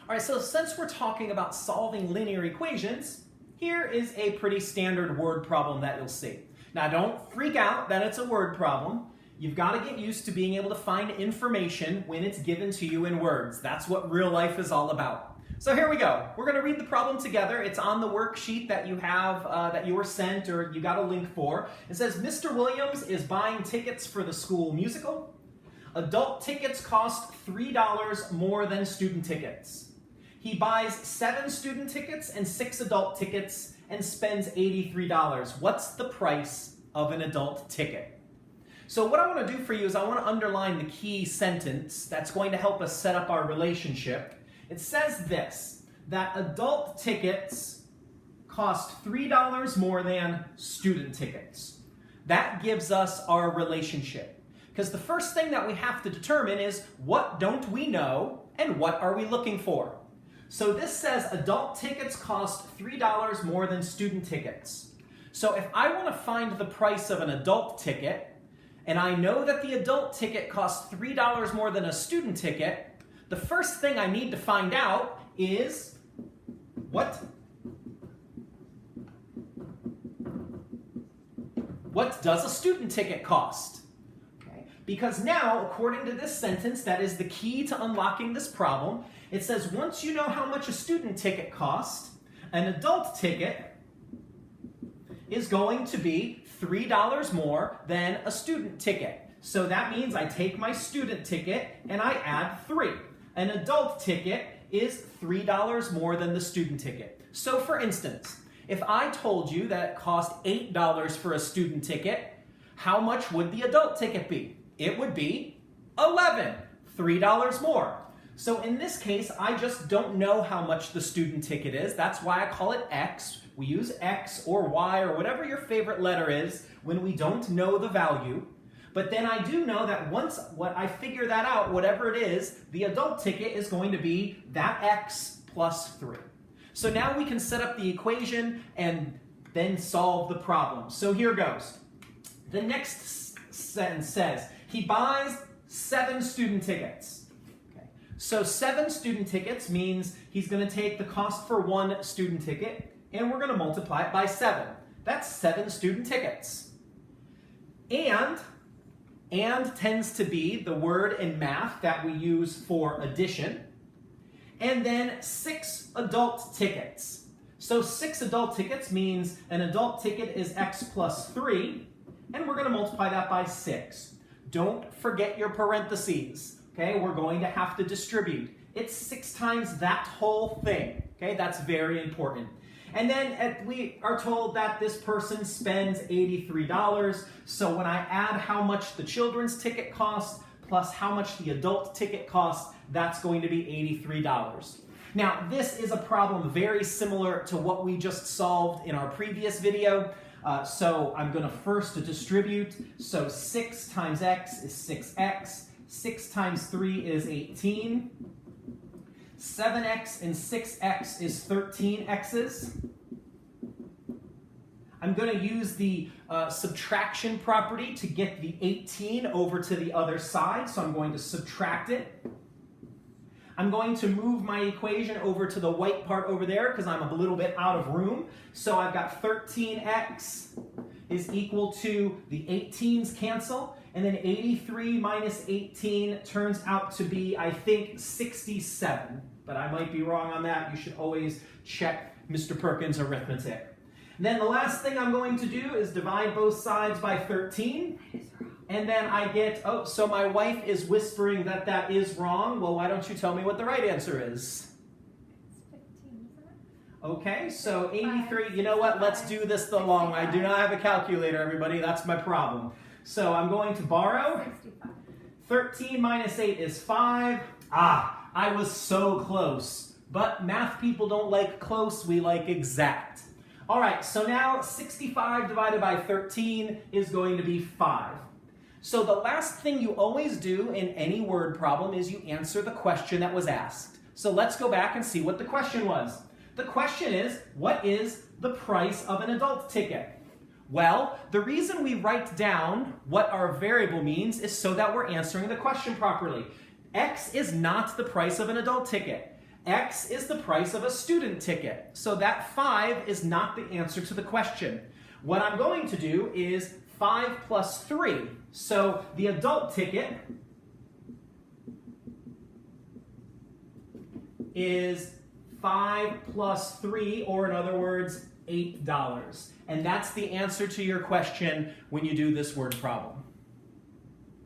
All right, so since we're talking about solving linear equations, here is a pretty standard word problem that you'll see. Now don't freak out that it's a word problem. You've got to get used to being able to find information when it's given to you in words. That's what real life is all about. So here we go. We're going to read the problem together. It's on the worksheet that you have, that you were sent or you got a link for. It says, Mr. Williams is buying tickets for the school musical. Adult tickets cost $3 more than student tickets. He buys 7 student tickets and 6 adult tickets and spends $83. What's the price of an adult ticket? So what I want to do for you is I want to underline the key sentence that's going to help us set up our relationship. It says this, that adult tickets cost $3 more than student tickets. That gives us our relationship. Because the first thing that we have to determine is what don't we know and what are we looking for? So this says adult tickets cost $3 more than student tickets. So if I want to find the price of an adult ticket, and I know that the adult ticket costs $3 more than a student ticket, the first thing I need to find out is what does a student ticket cost? Okay. Because now, according to this sentence, that is the key to unlocking this problem. It says once you know how much a student ticket costs, an adult ticket is going to be $3 more than a student ticket. So that means I take my student ticket and I add 3. An adult ticket is $3 more than the student ticket. So for instance, if I told you that it cost $8 for a student ticket, how much would the adult ticket be? It would be $11, $3 more. So in this case, I just don't know how much the student ticket is. That's why I call it X. We use X or Y or whatever your favorite letter is when we don't know the value. But then I do know that once I figure that out, whatever it is, the adult ticket is going to be that X plus 3. So now we can set up the equation and then solve the problem. So here goes. The next sentence says, he buys 7 student tickets. So 7 student tickets means he's going to take the cost for 1 student ticket and we're going to multiply it by 7. That's 7 student tickets. And tends to be the word in math that we use for addition. And then 6 adult tickets. So 6 adult tickets means an adult ticket is X plus 3 and we're going to multiply that by 6. Don't forget your parentheses. Okay, we're going to have to distribute. It's 6 times that whole thing. Okay, that's very important. And then we are told that this person spends $83. So when I add how much the children's ticket costs plus how much the adult ticket costs, that's going to be $83. Now, this is a problem very similar to what we just solved in our previous video. So I'm going to first distribute. So 6 times X is 6X. 6 times 3 is 18. 7x and 6x is 13x's. I'm going to use the subtraction property to get the 18 over to the other side, so I'm going to subtract it. I'm going to move my equation over to the white part over there because I'm a little bit out of room. So I've got 13x is equal to the 18's cancel. And then 83 minus 18 turns out to be, I think, 67. But I might be wrong on that. You should always check Mr. Perkins' arithmetic. And then the last thing I'm going to do is divide both sides by 13. And then I get, oh, so my wife is whispering that that is wrong. Well, why don't you tell me what the right answer is? It's 15, isn't it? Okay, so 83, you know what? Let's do this the long way. I do not have a calculator, everybody. That's my problem. So I'm going to borrow. 65. 13 minus 8 is 5. Ah, I was so close. But math people don't like close, we like exact. All right, so now 65 divided by 13 is going to be 5. So the last thing you always do in any word problem is you answer the question that was asked. So let's go back and see what the question was. The question is, what is the price of an adult ticket? Well, the reason we write down what our variable means is so that we're answering the question properly. X is not the price of an adult ticket. X is the price of a student ticket. So that 5 is not the answer to the question. What I'm going to do is 5 plus 3. So the adult ticket is 5 plus 3, or in other words, $8. And that's the answer to your question when you do this word problem.